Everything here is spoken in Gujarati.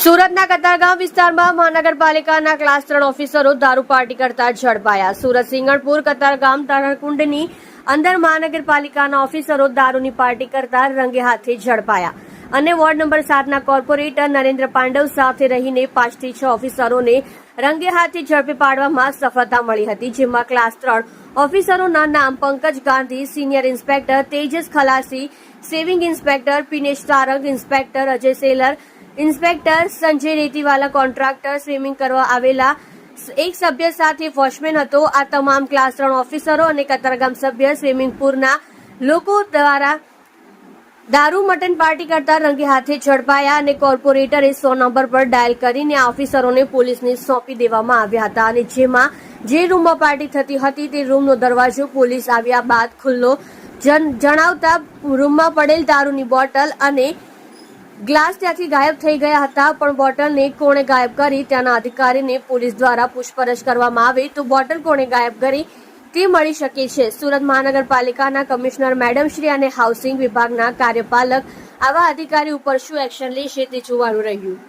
સુરતના કતારગામ વિસ્તારમાં મહાનગરપાલિકાના ક્લાસ 3 ઓફિસરો દારૂ પાર્ટી કરતા ઝડપાયા। સુરત સિંગણપુર કતારગામ તરણકુંડની અંદર મહાનગરપાલિકાના ઓફિસરો દારૂની પાર્ટી કરતા રંગે હાથે ઝડપાયા અને વોર્ડ નંબર 7ના કોર્પોરેટર નરેન્દ્ર પાંડવ સાથે રહીને 5 થી 6 ઓફિસરોને રંગે હાથે ઝડપી પાડવામાં સફળતા મળી હતી, જેમાં ક્લાસ 3 ઓફિસરોના નામ Pankaj Gandhi, senior inspector Tejas Khalasi, saving inspector Pinesh Tarang, inspector Ajay Selar, inspector Sanjay Retiwala, contractor swimming કરવા આવેલા એક સભ્ય સાથે વોચમેન હતો। આ તમામ ક્લાસ 3 ઓફિસરો અને કતારગામ સભ્ય સ્વિમિંગ પુલના લોકો દ્વારા દારૂ મટન પાર્ટી કરતા રંગે હાથે ઝડપાયા અને કોર્પોરેટરે 100 નંબર પર ડાયલ કરીને આ ઓફિસરોને પોલીસને સોંપી દેવામાં આવ્યા હતા અને જેમાં જે રૂમમાં પાર્ટી થતી હતી તે રૂમનો દરવાજો પોલીસ આવ્યા બાદ ખુલ્લો જણાવતા રૂમમાં પડેલ દારૂની બોટલ અને ગ્લાસ ત્યાંથી ગાયબ થઈ ગયા હતા, પણ બોટલને કોણે ગાયબ કરી ત્યાંના અધિકારીને પોલીસ દ્વારા પૂછપરછ કરવામાં આવે તો બોટલ કોણે ગાયબ કરી તે મળી શકે છે। સુરત મહાનગરપાલિકાના કમિશનર મેડમ શ્રી અને હાઉસિંગ વિભાગના કાર્યપાલક આવા અધિકારી ઉપર શું એક્શન લેશે તે જોવાનું રહ્યું।